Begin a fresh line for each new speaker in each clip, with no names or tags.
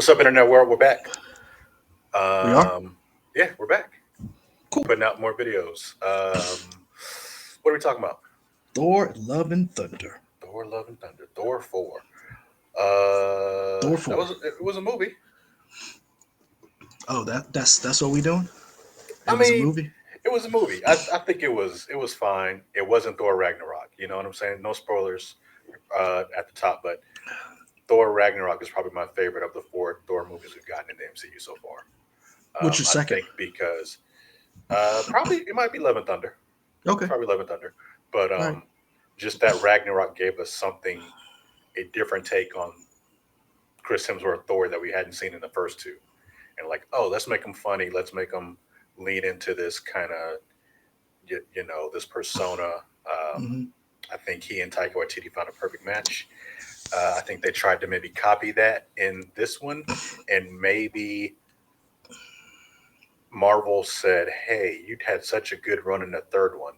What's up, internet world? We're back.
We are
Yeah, we're back.
cool.
Putting out more videos. What are we talking about?
Thor, Love and Thunder.
Thor: Love and Thunder. Thor 4.
Thor
That
four.
was it. Was a movie.
Oh, that's what we doing. It
I
was a
mean,
movie.
it was a movie. I think it was fine. It wasn't Thor Ragnarok. You know what I'm saying? No spoilers at the top, but Thor Ragnarok is probably my favorite of the four Thor movies we've gotten in the MCU so far.
What's your
I
second?
think because probably it might be Love and Thunder.
Okay.
Probably Love and Thunder, but
All right.
just that Ragnarok gave us something, a different take on Chris Hemsworth Thor that we hadn't seen in the first two, and like, oh, let's make him funny, let's make him lean into this kind of this persona.
Mm-hmm.
I think he and Taika Waititi found a perfect match. I think they tried to maybe copy that in this one, and maybe Marvel said, "Hey, you'd had such a good run in the third one.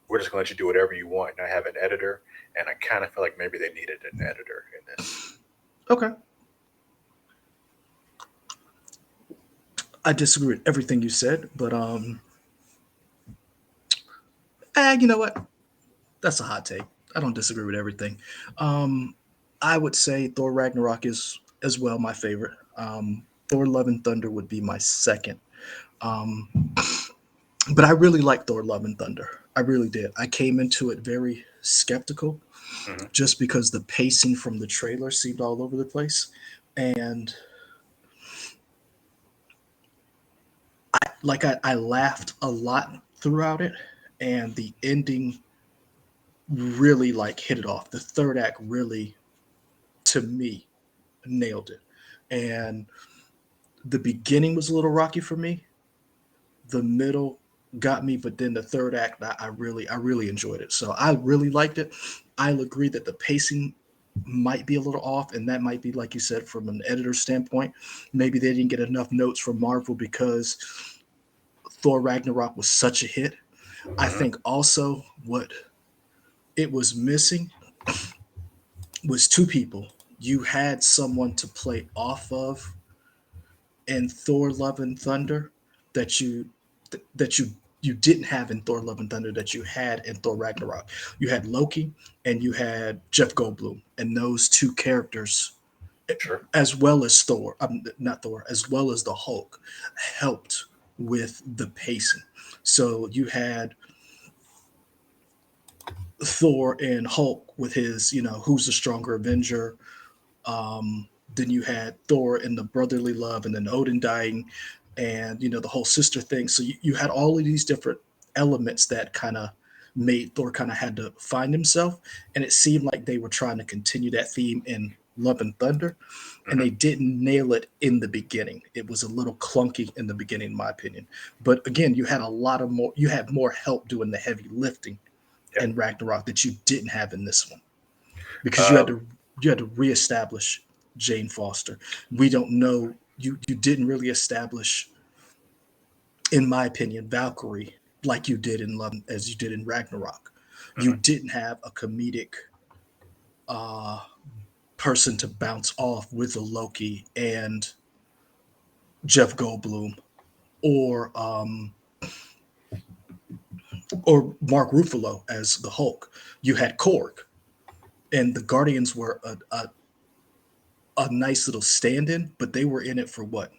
We're just gonna let you do whatever you want." And I have an editor, and I kind of feel like maybe they needed an editor in this.
Okay. I disagree with everything you said, but you know what? That's a hot take. I don't disagree with everything. Um, I would say Thor Ragnarok is as well my favorite. Thor Love and Thunder would be my second. Um, but I really like Thor Love and Thunder. I really did. I came into it very skeptical
Hmm.
just because the pacing from the trailer seemed all over the place. And I laughed a lot throughout it. And the ending really like hit it off. The third act really, to me, nailed it. And the beginning was a little rocky for me. The middle got me, but then the third act, I really enjoyed it. So I really liked it. I'll agree that the pacing might be a little off, and that might be like you said from an editor standpoint. Maybe they didn't get enough notes from Marvel because Thor Ragnarok was such a hit. I
Hmm.
think also what it was missing was two people. You had someone to play off of in Thor Love and Thunder that you didn't have in Thor Love and Thunder that you had in Thor Ragnarok. You had Loki and you had Jeff Goldblum, and those two characters,
Sure.
as well as Thor, not Thor, as well as the Hulk, helped with the pacing. So you had Thor and Hulk with his, who's the stronger Avenger. Um, then you had Thor and the brotherly love, and then Odin dying, and the whole sister thing. So you had all of these different elements that kind of made Thor kind of had to find himself, and it seemed like they were trying to continue that theme in Love and Thunder, and
Hmm.
they didn't nail it in the beginning. It was a little clunky in the beginning, in my opinion. But again, you had more help doing the heavy lifting
Yeah.
in Ragnarok that you didn't have in this one because
Uh,
you had to reestablish Jane Foster. We don't know you didn't really establish, in my opinion, Valkyrie like you did in Love as you did in Ragnarok. You
mhm.
didn't have a comedic uh, person to bounce off with a Loki and Jeff Goldblum or Mark Ruffalo as the Hulk. You had Korg, and the Guardians were a nice little stand-in, but they were in it for what?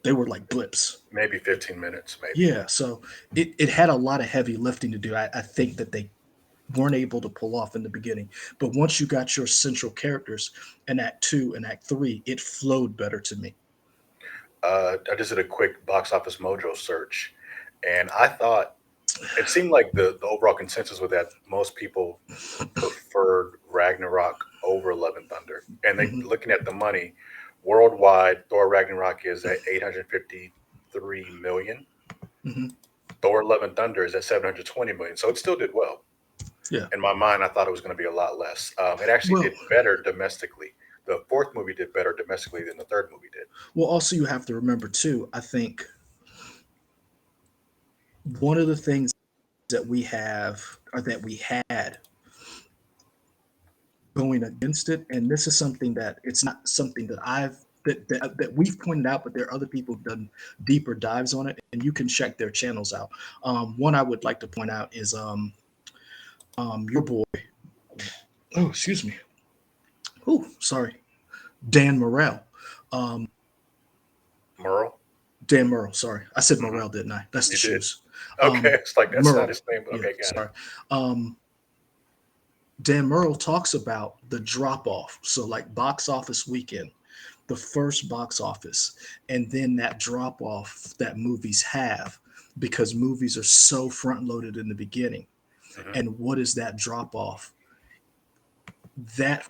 They were like blips.
Maybe 15 minutes, maybe.
Yeah, so it had a lot of heavy lifting to do. I think that they weren't able to pull off in the beginning. But once you got your central characters in Act Two and Act Three, it flowed better to me.
I just did a quick box office mojo search, and I thought it seemed like the overall consensus was that most people preferred Ragnarok over Love and Thunder. And they
Hmm.
looking at the money worldwide, Thor Ragnarok is at 853 million.
Hmm.
Thor Love and Thunder is at 720 million. So it still did well.
Yeah.
In my mind, I thought it was going to be a lot less. It actually
Well,
did better domestically. The fourth movie did better domestically than the third movie did.
also you have to remember too. I think one of the things that we have or that we had going against it, and this is something that it's not something that I've that we've pointed out, but there are other people who've done deeper dives on it, and you can check their channels out. One I would like to point out is your boy. Oh, excuse me. Oh, sorry, Dan Morrell. Um,
Merle.
Dan Murrell. Sorry, I said
Hmm.
Morrell, didn't I? That's the
You did.
shoes.
Okay, it's like that's not
Murrell.
his name.
Yeah,
Okay, got it.
sorry. Um, Dan Murrell talks about the drop off. So, like box office weekend, the first box office, and then that drop off that movies have because movies are so front loaded in the beginning.
Hmm.
And what is that drop off? That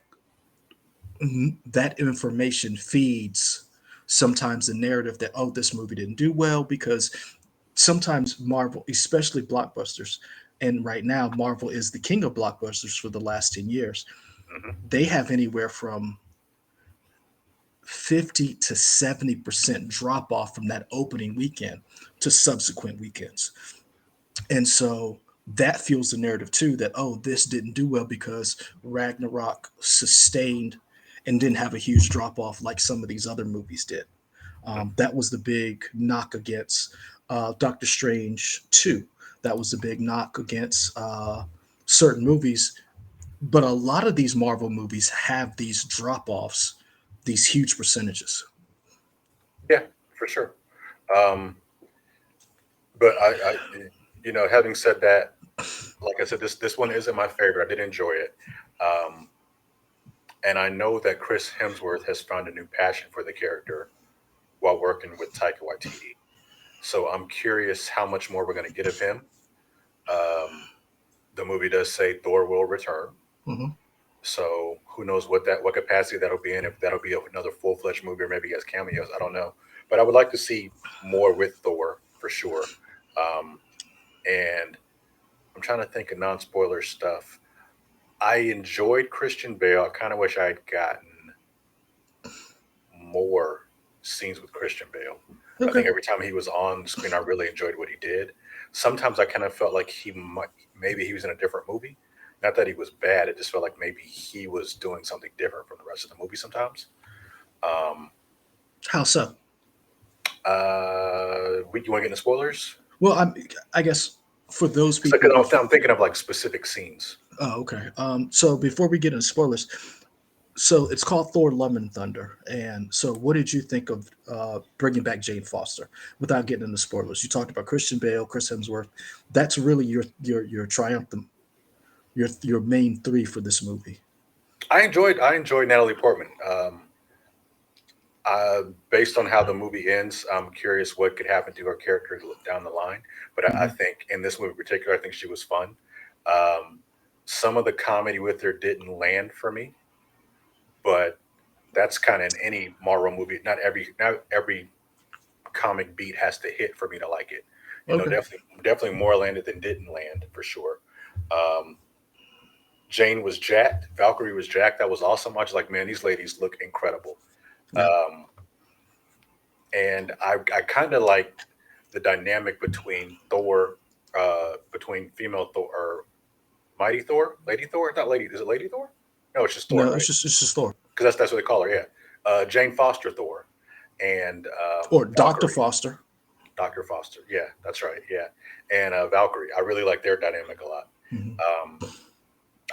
that information feeds sometimes the narrative that, oh, this movie didn't do well, because sometimes Marvel, especially blockbusters, and right now Marvel is the king of blockbusters for the last 10 years,
Hmm.
they have anywhere from 50 to 70% drop off from that opening weekend to subsequent weekends. And so that fuels the narrative too, that, oh, this didn't do well because Ragnarok sustained and didn't have a huge drop off like some of these other movies did. That was the big knock against Doctor Strange 2. That was the big knock against certain movies. But a lot of these Marvel movies have these drop offs, these huge percentages.
Yeah, for sure. Um, but having said that, like I said, this one isn't my favorite. I did enjoy it, um, and I know that Chris Hemsworth has found a new passion for the character while working with Taika Waititi. So I'm curious how much more we're going to get of him. Um, the movie does say Thor will return,
Mhm.
so who knows what capacity that'll be in? If that'll be another full fledged movie, or maybe he has cameos. I don't know, but I would like to see more with Thor for sure. Um, and I'm trying to think of non spoiler stuff. I enjoyed Christian Bale. I kind of wish I had gotten more scenes with Christian Bale. I
Okay.
think every time he was on screen, I really enjoyed what he did. Sometimes I kind of felt like maybe he was in a different movie. Not that he was bad. It just felt like maybe he was doing something different from the rest of the movie sometimes. Um,
How so?
you want to get into spoilers?
Well, I guess for those
So,
people,
because I'm thinking of like specific scenes.
oh, okay. So before we get into spoilers, so it's called Thor: Love and Thunder, and so what did you think of bringing back Jane Foster? Without getting into spoilers, you talked about Christian Bale, Chris Hemsworth. That's really your triumphant, your main three for this movie.
I enjoyed Natalie Portman. Based on how the movie ends, I'm curious what could happen to her character down the line. But I
Hmm.
think in this movie in particular, I think she was fun. Um, some of the comedy with her didn't land for me, but that's kind of in any Marvel movie. Not every comic beat has to hit for me to like it.
Okay.
Definitely more landed than didn't land for sure. Um, Jane was jacked. Valkyrie was jacked. That was awesome. I was like, man, these ladies look incredible.
Yeah.
Um, and I kind of liked the dynamic between between female Thor or Mighty Thor, Lady Thor. Not Lady. Is it Lady Thor? No, it's just Thor,
No,
right?
it's just Thor
Because that's what they call her. Yeah, Jane Foster Thor and
or Doctor
Valkyrie,
Foster.
Doctor Foster. Yeah, that's right. Yeah, and Valkyrie. I really like their dynamic a lot.
Hmm.
Um,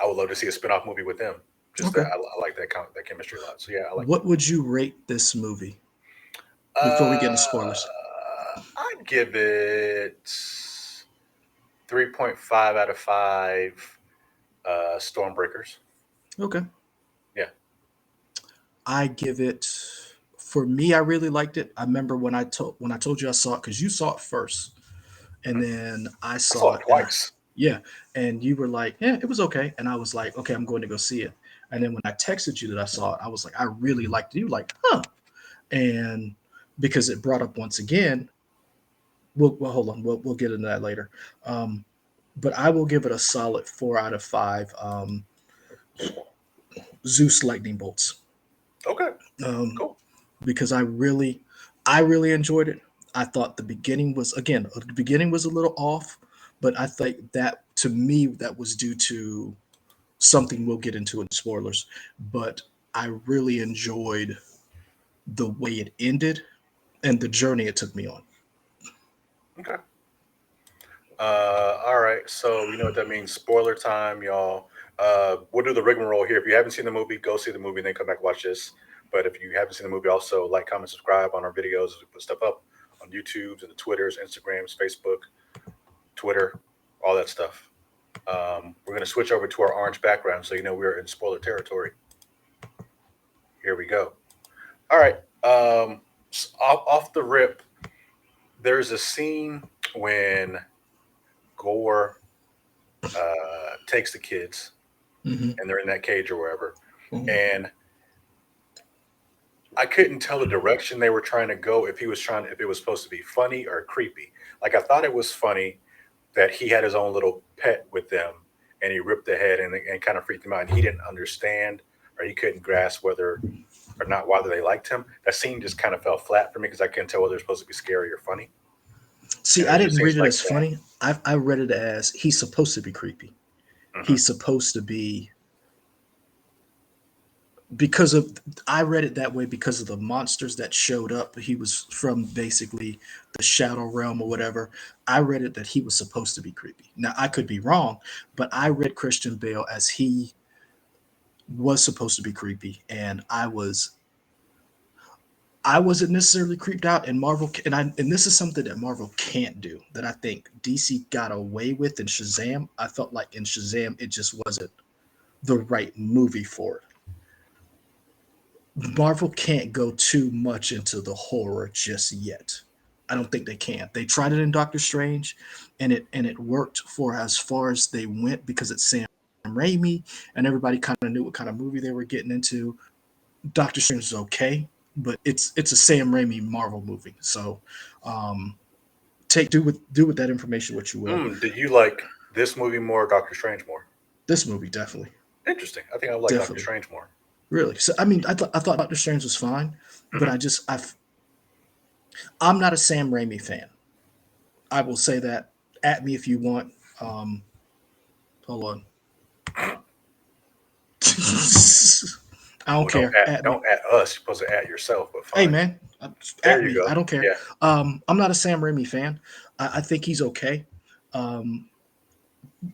I would love to see a spin-off movie with them. Just that
Okay.
I like that chemistry a lot. So yeah, I like
What would you rate this movie before we get into
Uh,
spoilers?
I'd give it 3.5 out of 5 Stormbreakers.
Okay.
Yeah.
I give it. For me, I really liked it. I remember when I told you I saw it because you saw it first, and
Mhm.
then I
I
saw
saw it
it, and
twice.
yeah, and you were like, yeah, it was okay, and I was like, okay, I'm going to go see it. And then when I texted you that I saw it, I was like, I really liked it. You were like, huh? And because it brought up once again, well hold on, we'll get into that later. Um, but I will give it a solid 4 out of 5. Zeus lightning bolts.
Okay,
Um,
cool.
because I really enjoyed it. I thought the beginning was a little off, but I think that to me that was due to something we'll get into in spoilers. But I really enjoyed the way it ended and the journey it took me on.
Okay. All right. So you know what that means. Spoiler time, y'all. We'll do the rigmarole here. If you haven't seen the movie, go see the movie and then come back and watch this. But if you haven't seen the movie, also like, comment, subscribe on our videos as we put stuff up on YouTube's and the Twitters, Instagrams, Facebook, Twitter, all that stuff. We're gonna switch over to our orange background, so you know we're in spoiler territory. Here we go. All right. Off the rip, there's a scene when Gore takes the kids
Mm-hmm.
and they're in that cage or wherever.
Mm-hmm.
And I couldn't tell the direction they were trying to go if it was supposed to be funny or creepy. Like I thought it was funny that he had his own little pet with them and he ripped the head and kind of freaked him out and he didn't understand or he couldn't grasp whether or not whether they liked him. That scene just kind of fell flat for me because I couldn't tell whether it's supposed to be scary or funny.
See,
And it
I
just
didn't
seems
read it
like
as
that.
funny. I read it as he's supposed to be creepy.
Hmm.
He's supposed to be because of I read it that way because of the monsters that showed up. He was from basically the shadow realm or whatever. I read it that he was supposed to be creepy. Now I could be wrong, but I read Christian Bale as he was supposed to be creepy, and I wasn't necessarily creeped out. And Marvel and this is something that Marvel can't do that I think DC got away with in Shazam. I felt like in Shazam it just wasn't the right movie for it. Marvel can't go too much into the horror just yet. I don't think they can. They tried it in Doctor Strange, and it worked for as far as they went because it's Sam Raimi, and everybody kind of knew what kind of movie they were getting into. Doctor Strange is okay, but it's a Sam Raimi Marvel movie, so um, take do with that information what you will.
Did you like this movie more or Doctor Strange more?
This movie definitely,
Interesting. I think I like Doctor
definitely,
Strange more.
really. So I mean, I thought Doctor Strange was fine, but
Hmm.
I'm not a Sam Raimi fan. I will say that. At me if you want. Um, hold on. I don't
Well,
care. At me.
don't at us. You're supposed to at yourself, but
Hey
fine.
man,
There
at
you
me.
go.
I don't care.
Yeah.
I'm not a Sam Raimi fan. I think he's okay. Um,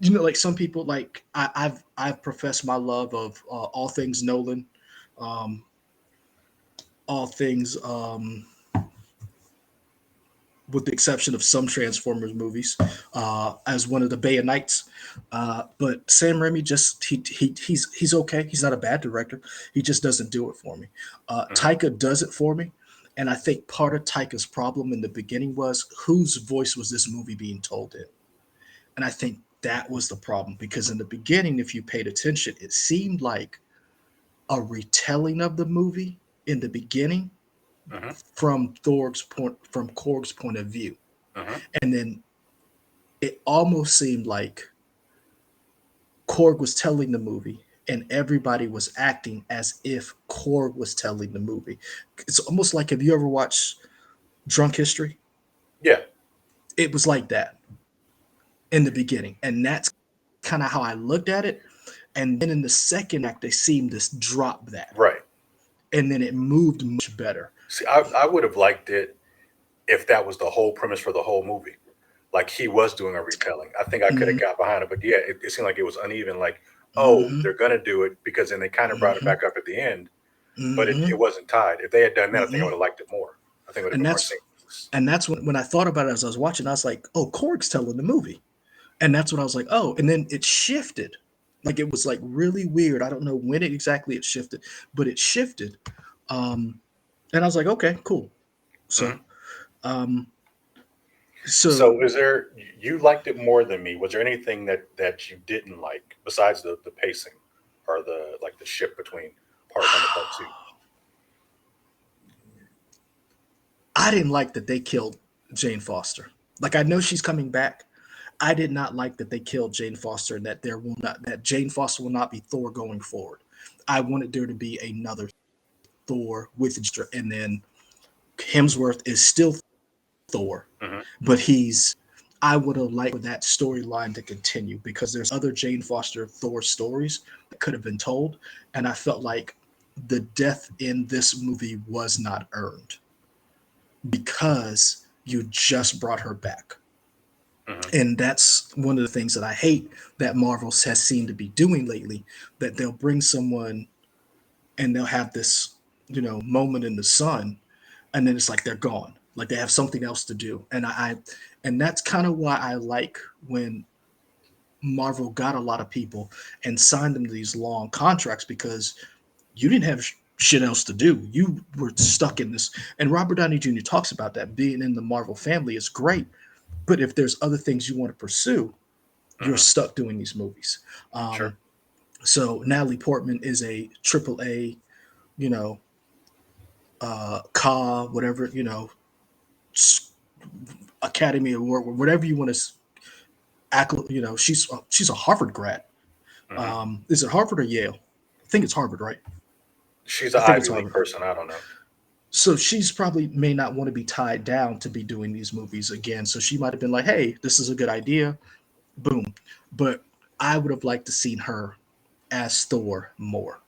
you know, like some people, like I've professed my love of all things Nolan, um, all things with the exception of some Transformers movies, as one of the Bayanites. But Sam Raimi just he's okay. He's not a bad director. He just doesn't do it for me.
Hmm.
Taika does it for me, and I think part of Taika's problem in the beginning was whose voice was this movie being told in, and I think that was the problem because in the beginning, if you paid attention, it seemed like a retelling of the movie in the beginning
Hmm.
from Korg's point of view,
Hmm.
and then it almost seemed like Korg was telling the movie and everybody was acting as if Korg was telling the movie. It's almost like have you ever watched Drunk History?
Yeah.
It was like that in the beginning. And that's kind of how I looked at it. And then in the second act, they seemed to drop that.
Right.
And then it moved much better.
See, I would have liked it if that was the whole premise for the whole movie. Like he was doing a retelling. I think I could have
Mm-hmm,
got behind it, but yeah, it seemed like it was uneven. Like, oh,
mm-hmm,
they're gonna do it because then they kind of brought it
mm-hmm,
back up at the end, but
mm-hmm,
it wasn't tied. If they had done that, I think I
mm-hmm.
would have liked it more. I think it would have
And
been more
that's
seamless.
when I thought about it as I was watching, I was like, oh, Korg's telling the movie. And that's when I was like, oh, and then it shifted. Like it was like really weird. I don't know when exactly it shifted, but it shifted. Um, and I was like, okay, cool. So,
Hmm.
um, so
So, is there you liked it more than me? Was there anything that you didn't like besides the pacing or the like the shift between part one to part two?
I didn't like that they killed Jane Foster. Like I know she's coming back. I did not like that they killed Jane Foster and that Jane Foster will not be Thor going forward. I wanted there to be another Thor with and then Hemsworth is still Thor,
Hmm.
but I would have liked for that storyline to continue because there's other Jane Foster Thor stories that could have been told, and I felt like the death in this movie was not earned because you just brought her back.
Hmm.
And that's one of the things that I hate that Marvel has seemed to be doing lately, that they'll bring someone and they'll have this, moment in the sun, and then it's like they're gone. Like they have something else to do. And that's kind of why I like when Marvel got a lot of people and signed them to these long contracts, because you didn't have shit else to do. You were stuck in this. And Robert Downey Jr. talks about that. Being in the Marvel family is great, but if there's other things you want to pursue, you're
Hmm.
stuck doing these movies.
Sure.
So Natalie Portman is a triple A, you know, whatever, Academy Award, whatever you want to, she's a Harvard grad.
Hmm.
Is it Harvard or Yale? I think it's Harvard, right?
She's
I
an
think it's
Ivy League
Harvard.
person. I don't know.
So she's probably may not want to be tied down to be doing these movies again. So she might have been like, "Hey, this is a good idea." Boom. But I would have liked to seen her as Thor more.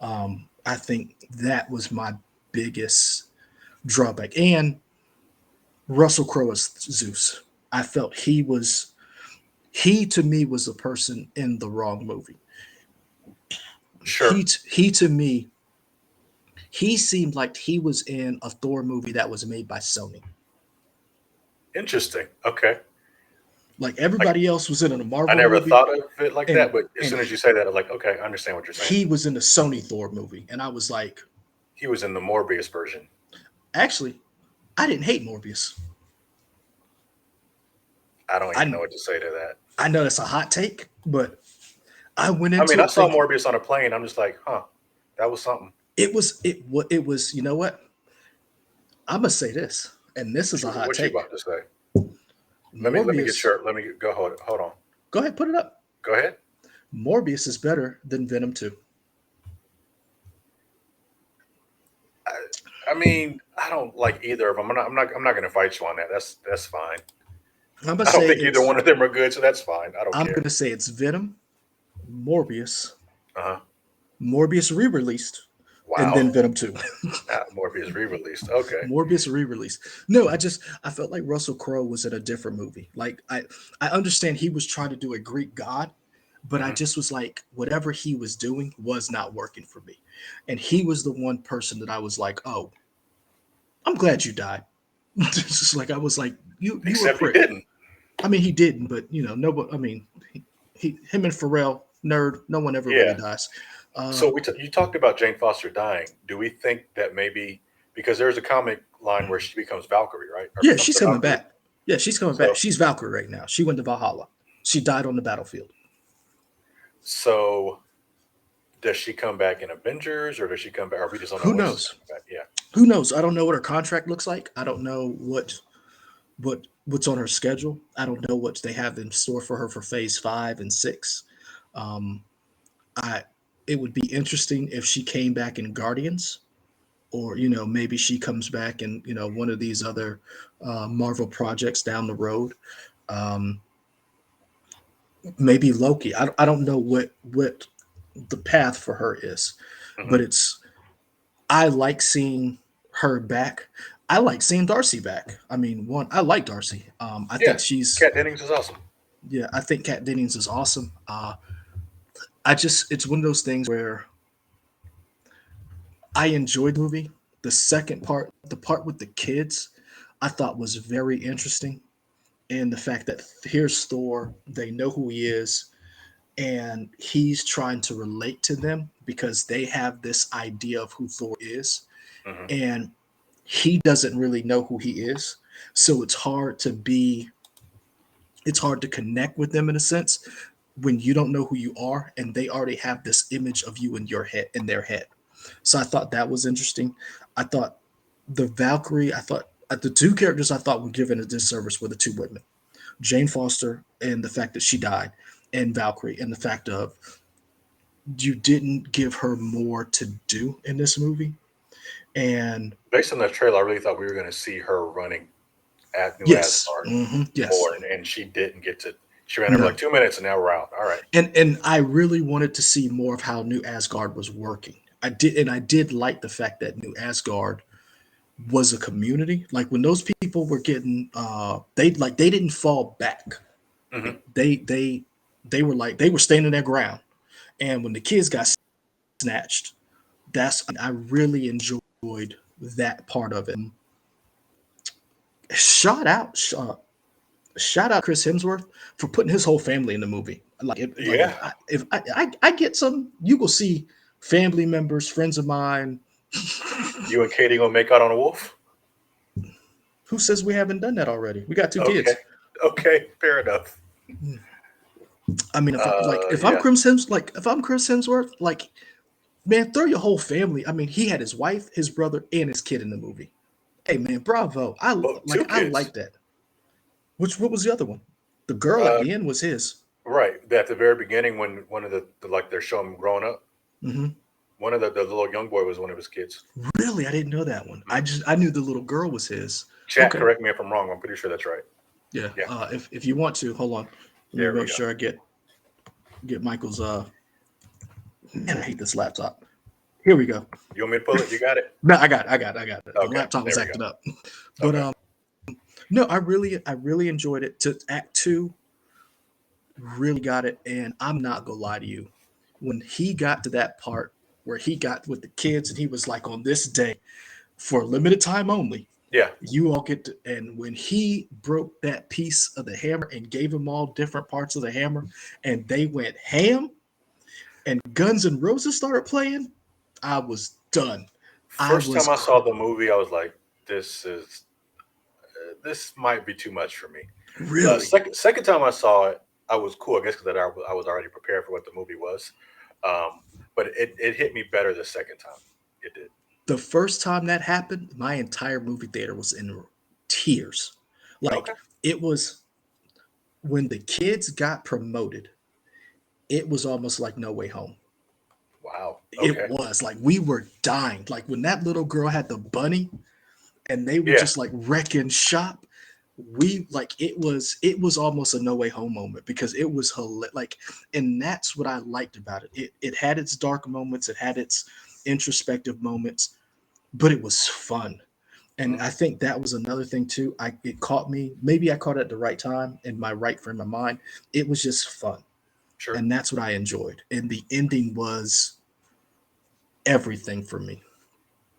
I think that was my biggest drawback. And Russell Crowe as Zeus. I felt he to me was a person in the wrong movie.
Sure.
He to me, he seemed like he was in a Thor movie that was made by Sony.
Interesting. Okay.
Like
Like
everybody else was in a
I
Marvel
never
movie,
thought of it like
and
that, but as
and
soon as you say that, I'm like, okay, I understand what you're saying.
he was in the Sony Thor movie, and I was like,
He was in the Morbius version.
actually, I didn't hate Morbius.
I don't even
I
know what to say to that.
I know that's a hot take, but I went
I mean,
into
I
it
saw
thinking
Morbius on a plane. I'm just like, huh, that was something.
it was. You know what? I'm gonna say this, and this is a hot
What you
take.
about to say? Let me get
Morbius.
sure. Let me go. Hold on.
Go ahead, put it up.
Go ahead.
Morbius is better than Venom 2.
I mean, I don't like either of them. I'm not going to fight you on that. That's fine.
I'm gonna
I don't
say
think either
it's
one of them are good, so that's fine. I don't
I'm
care.
gonna say it's Venom, Morbius,
Uh huh.
Morbius re-released, and
Wow.
then Venom 2.
Morbius re-released. Okay.
Morbius re-release. No, I felt like Russell Crowe was in a different movie. Like I understand he was trying to do a Greek god, but I
Hmm.
just was like whatever he was doing was not working for me. And he was the one person that I was like, "Oh, I'm glad you died." It's just like I was like, "You were a
Except he
prick."
didn't.
I mean, he didn't, but nobody. I mean, him and Pharrell, nerd. No one ever really
Yeah.
dies. Uh,
So you talked about Jane Foster dying. Do we think that maybe because there's a comic line where she becomes Valkyrie, right, or
yeah,
becomes
she's
the
coming
Valkyrie?
back. Yeah, she's coming back.
So
She's Valkyrie right now. She went to Valhalla. She died on the battlefield.
so does she come back in Avengers, or does she come back? Or we just don't know
Who
when she's
knows?
coming back? Yeah.
Who knows? I don't know what her contract looks like. I don't know what's on her schedule. I don't know what they have in store for her for Phase 5 and 6. Um, I it would be interesting if she came back in Guardians, or maybe she comes back in one of these other Marvel projects down the road. Um, Maybe Loki. I don't know what the path for her is,
Hmm.
but I like seeing her back. I like seeing Darcy back. I mean, one, I like Darcy. I
Yeah.
think she's
Kat Dennings is awesome.
yeah. I think Kat Dennings is awesome. It's one of those things where I enjoyed the movie. The second part, the part with the kids, I thought was very interesting, and the fact that here's Thor, they know who he is, and he's trying to relate to them because they have this idea of who Thor is,
Hmm.
and he doesn't really know who he is. So it's hard to connect with them in a sense when you don't know who you are and they already have this image of you in their head. So I thought that was interesting. I thought the Valkyrie, I thought the two characters I thought were given a disservice were the two women, Jane Foster and the fact that she died, and Valkyrie and the fact of you didn't give her more to do in this movie. And
Based on that trailer, I really thought we were going to see her running at New
yes,
Asgard
yes,
more, and she didn't get to. She ran over
no.
like 2 minutes, and now we're out. All right.
And I really wanted to see more of how New Asgard was working. I did like the fact that New Asgard was a community. Like when those people were getting, they didn't fall back.
Hmm.
Like they were like they were standing their ground. And when the kids got snatched, I really enjoyed that part of it. Shout out, shout out Chris Hemsworth for putting his whole family in the movie. Like
Yeah.
I get some, you will see family members, friends of mine.
You and Katie gonna make out on a wolf?
Who says we haven't done that already? We got two
Okay.
kids.
Okay. Fair enough.
I mean,
Yeah.
if I'm Chris Hemsworth, like man, throw your whole family. I mean, he had his wife, his brother, and his kid in the movie. Hey man, bravo!
Well, two
I
kids.
like that. Which what was the other one? The girl at
Uh,
the end was his.
right. At the very beginning, when one of like they're showing him growing up,
Hmm.
one of the little young boy was one of his kids.
Really, I didn't know that one.
Mhm.
I knew the little girl was his.
Chat,
Okay,
correct me if I'm wrong. I'm pretty sure that's right.
yeah.
Yeah.
If you want to, hold on. Let me
There we
make
go.
sure I get Michael's. Man, I hate this laptop. Here we go.
You want me to pull it? You got it.
No, I got it. The
Okay.
laptop
There
was
we go.
acting up, but
Okay.
no, I really enjoyed it. To Act Two, really got it, and I'm not gonna lie to you. When he got to that part where he got with the kids, and he was like, on this day for a limited time only,
Yeah.
you all get to, and when he broke that piece of the hammer and gave them all different parts of the hammer, and they went ham, and Guns N' Roses started playing, I was done. I
First
was
time I saw the movie, I was like, this might be too much for me.
really,
Second time I saw it, I was cool. I guess because I was already prepared for what the movie was. Um, but it hit me better the second time. It did.
the first time that happened, my entire movie theater was in tears. Like
Okay.
it was when the kids got promoted, it was almost like No Way Home.
Wow.
It
Okay.
was like we were dying. Like when that little girl had the bunny and they were
Yeah.
just like wrecking shop, we like it was almost a No Way Home moment because it was like, and that's what I liked about it. It had its dark moments, it had its introspective moments, but it was fun. And
Hmm.
I think that was another thing too. It caught me. Maybe I caught it at the right time in my right frame of mind. It was just fun,
Sure.
and that's what I enjoyed. And the ending was everything for me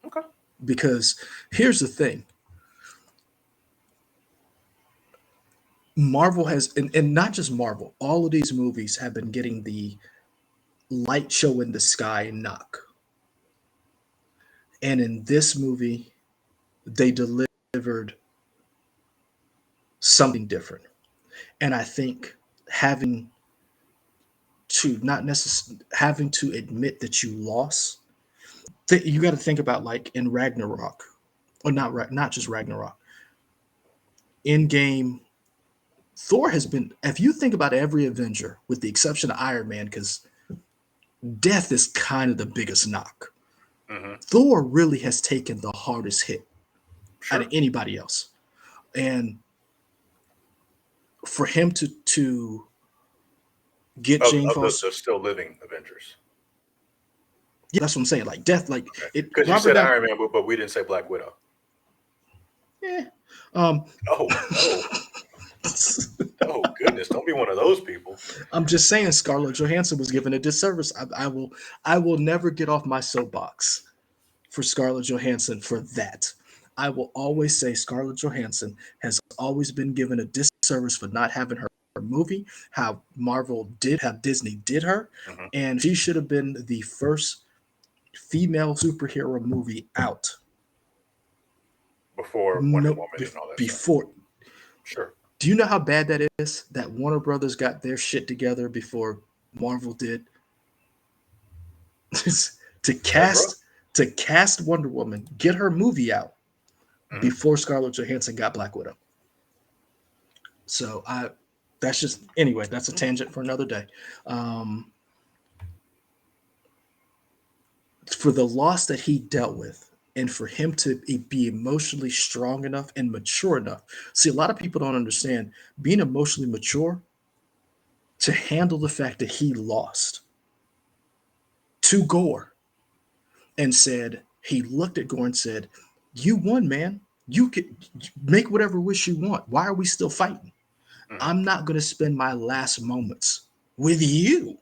Okay.
because here's the thing: Marvel has, and not just Marvel, all of these movies have been getting the light show in the sky knock. And in this movie, they delivered something different. And I think having to not necessarily having to admit that you lost, you got to think about like in Ragnarok, or not just Ragnarok. In game, Thor has been. If you think about every Avenger, with the exception of Iron Man, because death is kind of the biggest knock.
Hmm.
Thor really has taken the hardest hit out of
Sure.
anybody else, and for him to get Jane
Of
Foster,
the still living Avengers.
yeah, that's what I'm saying. Like death, like
Okay.
it.
Because you
Robert
said
Down,
Iron Man, but we didn't say Black Widow.
yeah. Um,
Oh, oh, oh, goodness! Don't be one of those people.
I'm just saying Scarlett Johansson was given a disservice. I will never get off my soapbox for Scarlett Johansson for that. I will always say Scarlett Johansson has always been given a disservice for not having her movie, how Disney did her,
Hmm.
and she should have been the first female superhero movie out.
Before Wonder
No,
Woman and all that stuff.
before.
Sure.
Do you know how bad that is? That Warner Brothers got their shit together before Marvel did. to
That's rough.
cast Wonder Woman, get her movie out
Hmm.
before Scarlett Johansson got Black Widow. So I that's just anyway, that's a tangent for another day. Um, for the loss that he dealt with and for him to be emotionally strong enough and mature enough. See, a lot of people don't understand being emotionally mature to handle the fact that he lost to Gore. and said, he looked at Gore and said, "You won, man. You can make whatever wish you want. Why are we still fighting?
Hmm.
I'm not going to spend my last moments with you."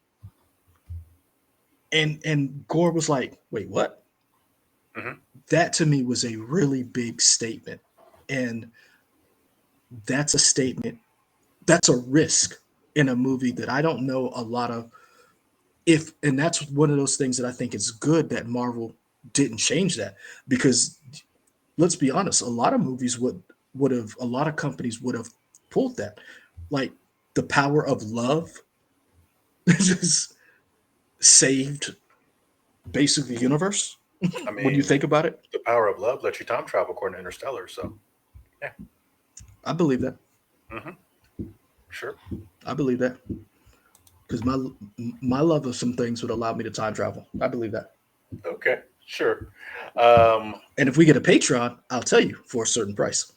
And Gore was like, "Wait, what?"
Hmm.
That to me was a really big statement. And that's a statement, that's a risk in a movie that I don't know a lot of. If and that's one of those things that I think is good that Marvel didn't change that, because let's be honest, a lot of movies would have, a lot of companies would have pulled that, like the power of love just saved basically the universe
I
when you
mean,
think about it.
the power of love lets you time travel according to Interstellar. So yeah.
I believe that.
Hmm. Sure.
I believe that because my love of some things would allow me to time travel. I believe that.
Okay. Sure. Um,
And if we get a Patreon, I'll tell you for a certain price.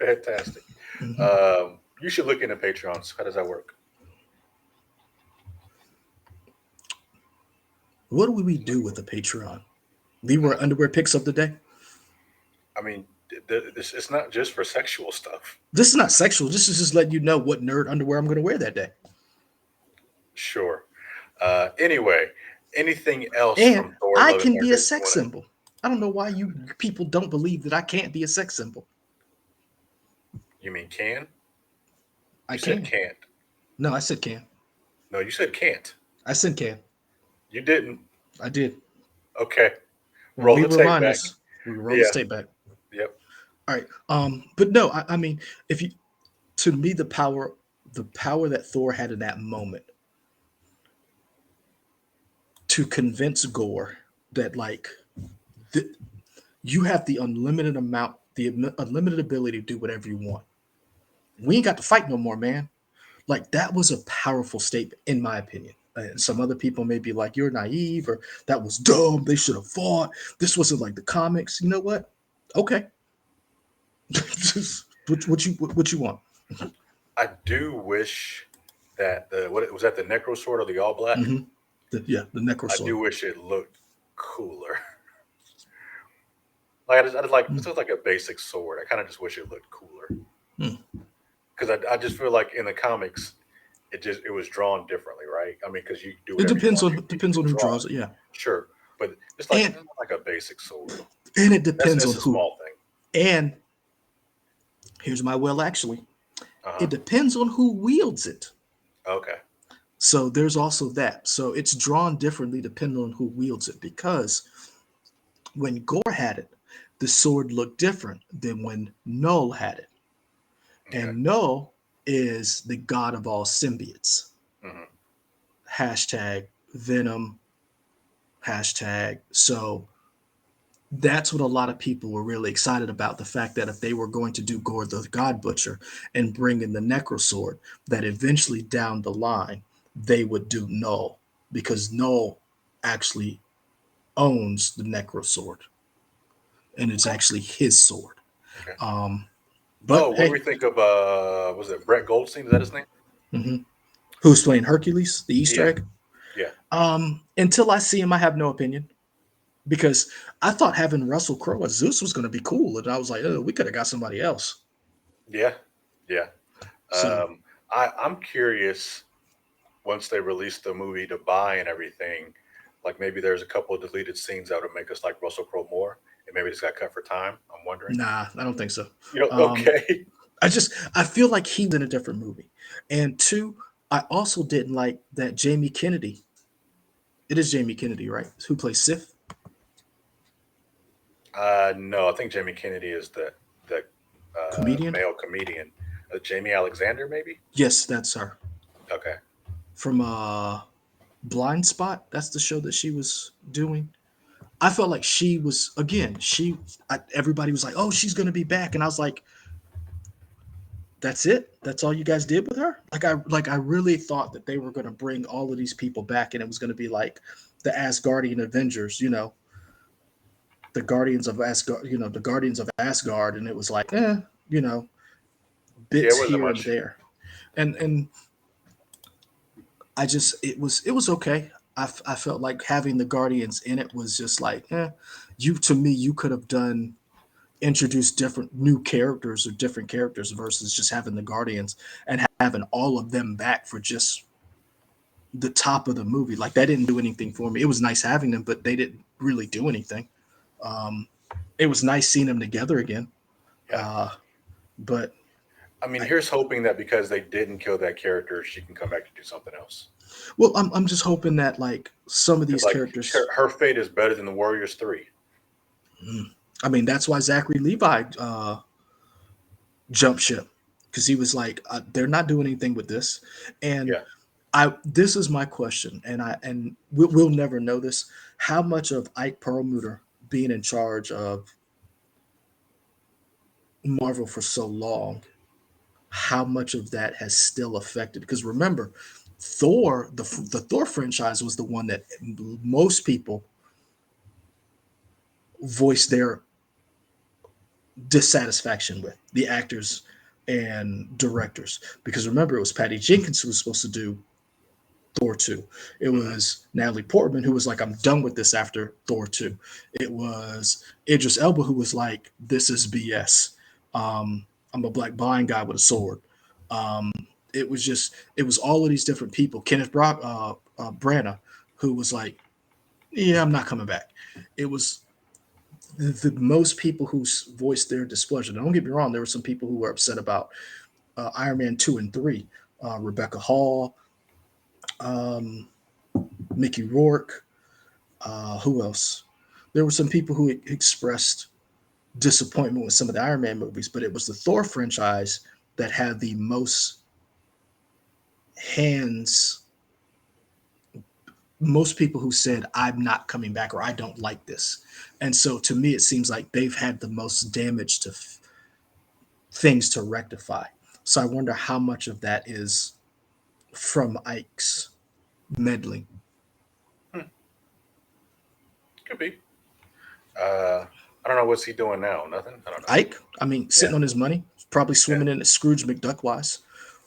Fantastic.
Mhm.
You should look into Patreons. How does that work?
What do we do with a Patreon? Leroy underwear picks of the day.
I mean, it's not just for sexual stuff.
This is not sexual. This is just letting you know what nerd underwear I'm going to wear that day.
Sure. Anyway, anything else
And
from Thor:
I
Love and
can be
Thunder
a
you
sex
want to?
symbol. I don't know why you people don't believe that I can't be a sex symbol.
You mean can?
I
You said
can.
can't.
No, I said can.
No, you said can't.
I said can.
You didn't.
I did.
Okay.
When
Roll
we
the tape
rewind
back.
this, we roll this
Yeah.
tape back.
Yep.
All right. But no, I mean, if you, to me, the power that Thor had in that moment to convince Gore that like th- you have the unlimited amount, the unlimited ability to do whatever you want. We ain't got to fight no more, man. Like that was a powerful statement, in my opinion. And some other people may be like, "You're naive," or "That was dumb. They should have fought. This wasn't like the comics." You know what? Okay, what you want?
I do wish that the what was that, the Necro Sword or the All Black?
Hmm. Yeah, the necro
I
sword.
do wish it looked cooler. Like I just like this
Mm.
looks like a basic sword. I kind of just wish it looked cooler
Mm.
because I just feel like in the comics it was drawn differently, right? I mean, because you do
It
whatever you want. You
depends
can
on who
draw
draws
it,
it. Yeah,
sure, but it's
and
like a basic sword.
it depends on
That's a
who.
small thing.
And here's my well, actually,
Uh huh.
it depends on who wields it.
Okay.
So there's also that. So it's drawn differently depending on who wields it, because when Gore had it, the sword looked different than when Null had it.
Okay.
And Null is the god of all symbiotes.
Hmm.
Hashtag Venom, hashtag. So that's what a lot of people were really excited about, the fact that if they were going to do Gore the God Butcher and bring in the Necro Sword, that eventually down the line they would do Null, because Null actually owns the Necro Sword and it's
Okay.
actually his sword.
Okay.
Um, but
Oh, what do
hey,
we think of was it Brett Goldstein? Is that his name?
mhm. Who's playing Hercules, the Easter
Yeah.
egg?
Yeah.
Until I see him, I have no opinion, because I thought having Russell Crowe as Zeus was going to be cool, and I was like, oh, we could have got somebody else.
Yeah. Yeah.
So
I'm curious once they release the movie to buy and everything, like maybe there's a couple of deleted scenes that would make us like Russell Crowe more, and maybe it's got cut for time. I'm wondering.
nah, I don't think so.
You know,
Um,
okay.
I feel like he was in a different movie, and two, I also didn't like that Jamie Kennedy. It is Jamie Kennedy, right? Who plays Sif?
No, I think Jamie Kennedy is the
Comedian?
male comedian. Jamie Alexander, maybe.
Yes, that's her
Okay.
from Blind Spot. That's the show that she was doing. I felt like she was, again. Everybody was like, "Oh, she's gonna be back," and I was like, "That's it? That's all you guys did with her?" I really thought that they were gonna bring all of these people back, and it was gonna be like the Asgardian Avengers, the Guardians of Asgard, the Guardians of Asgard, and it was like, you know,
Yeah, it
bits
wasn't
here and
much.
there, and I just, it was okay. I felt like having the Guardians in it was just like, you to me, you could have done introduce different new characters or different characters versus just having the Guardians and having all of them back for just the top of the movie. Like that didn't do anything for me. It was nice having them, but they didn't really do anything. Um, it was nice seeing them together again.
Yeah.
Uh, but
I mean,
I,
here's hoping that because they didn't kill that character, she can come back to do something else.
well, I'm just hoping that like some of
Because
these
like
characters.
her fate is better than the Warriors 3.
Mm, I mean, that's why Zachary Levi jumped ship because he was like, they're not doing anything with this, and
Yeah.
I this is my question, and we'll never know this. How much of Ike Perlmutter being in charge of Marvel for so long, how much of that has still affected? Because remember, Thor, the Thor franchise was the one that most people voiced their dissatisfaction with, the actors and directors. Because remember, it was Patty Jenkins who was supposed to do Thor 2. It
Hmm.
was Natalie Portman who was like, I'm done with this after Thor 2. It was Idris Elba who was like, this is BS. Um, I'm a black blind guy with a sword. Um, it was all of these different people. Kenneth Branagh, who was like, yeah, I'm not coming back. It was the most people who voiced their displeasure. Now, don't get me wrong, there were some people who were upset about Iron Man 2 and 3. Rebecca Hall, um, Mickey Rourke, who else? There were some people who expressed disappointment with some of the Iron Man movies, but it was the Thor franchise that had the most hands. Most people who said, I'm not coming back or I don't like this. And so to me, it seems like they've had the most damage to things to rectify. So I wonder how much of that is from Ike's meddling.
Hmm. Could be. I don't know what's he doing now. Nothing. I don't know.
Ike, I mean,
Yeah.
sitting on his money, probably
Yeah.
swimming in it Scrooge McDuck wise,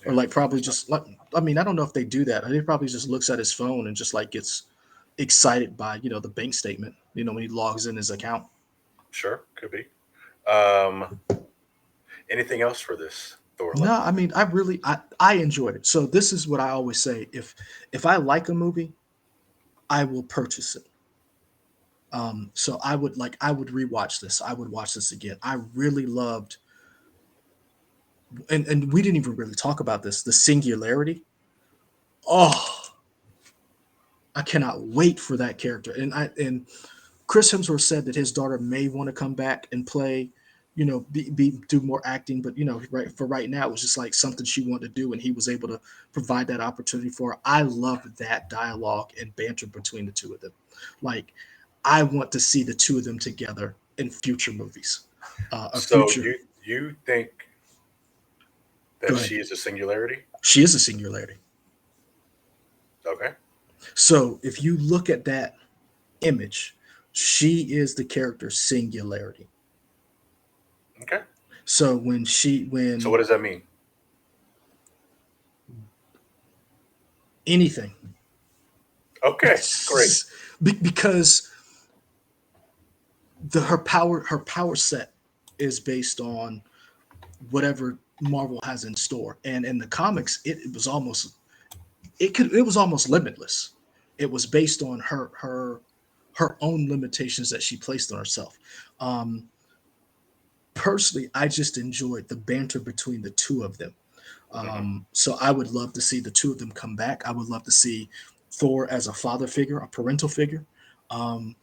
or
Yeah.
like probably
So,
just like, I mean, I don't know if they do that. He probably just looks at his phone and just like gets excited by the bank statement. When he logs in his account.
sure. Could be. Um, anything else for this Thor Love
No,
and
I
Thunder?
mean, I enjoyed it. So this is what I always say: if I like a movie, I will purchase it. So I would rewatch this. I would watch this again. I really loved, and we didn't even really talk about this. The Singularity. Oh, I cannot wait for that character. And Chris Hemsworth said that his daughter may want to come back and play, do more acting. But right for right now, it was just like something she wanted to do, and he was able to provide that opportunity for her. I loved that dialogue and banter between the two of them. Like, I want to see the two of them together in future movies. A
So
future.
you think
Go
that
ahead.
she is a singularity?
She is a singularity.
Okay.
So if you look at that image, she is the character Singularity.
Okay.
So
So
when
what does that mean?
anything,
Okay. Great.
because her power set is based on whatever Marvel has in store, and in the comics, it was almost limitless. It was based on her own limitations that she placed on herself. Um, Personally, I just enjoyed the banter between the two of them.
Hmm.
So I would love to see the two of them come back. I would love to see Thor as a father figure, a parental figure. Um,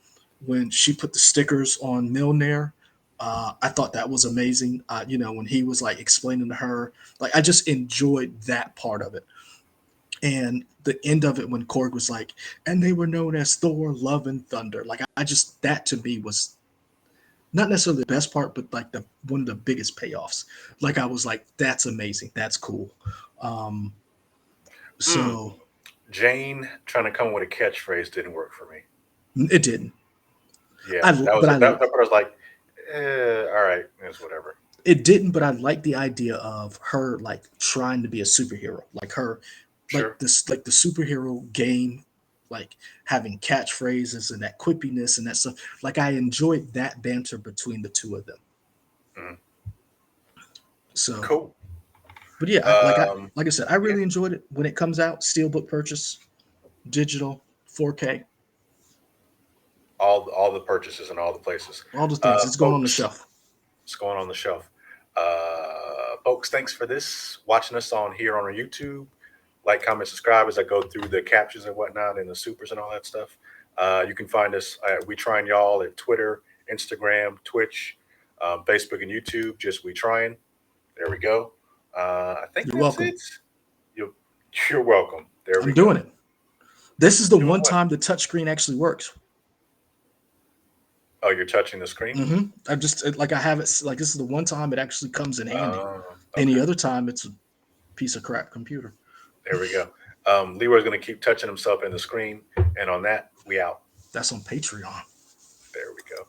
when she put the stickers on Milner, I thought that was amazing. When he was like explaining to her, like I just enjoyed that part of it. And the end of it when Korg was like, and they were known as Thor, Love, and Thunder. Like I just that to me was not necessarily the best part, but like the one of the biggest payoffs. Like I was like, that's amazing, that's cool. Um,
Mm.
so
Jane trying to come up with a catchphrase didn't work for me.
it didn't.
Yeah, that was
But
that. That part I was like, all right, it's whatever.
it didn't. But I like the idea of her like trying to be a superhero, like her, like
Sure.
this, like the superhero game. like having catchphrases and that quippiness and that stuff. Like I enjoyed that banter between the two of them.
Mhm.
So,
Cool.
but yeah,
Um,
like I said, I
yeah,
really enjoyed it when it comes out. Steelbook purchase, digital, 4K,
all the purchases and all the places.
all the things. It's going on the
Folks,
shelf.
it's going on the shelf. Folks, thanks for this. Watching us on here on our YouTube. Like, comment, subscribe as I go through the captions and whatnot and the supers and all that stuff. You can find us at We Trying Y'all at Twitter, Instagram, Twitch, Facebook, and YouTube. Just We Trying. There we go. I think
You're
that's
welcome.
it. You're, you're welcome. There we
I'm doing
go.
it. This is the
Doing
one
what?
time the touchscreen actually works.
Oh, you're touching the screen?
I just like I have it like this is the one time it actually comes in handy. Any
Okay.
other time, it's a piece of crap computer.
There we go. Leroy's going to keep touching himself in the screen. And on that, we out.
That's on Patreon.
There we go.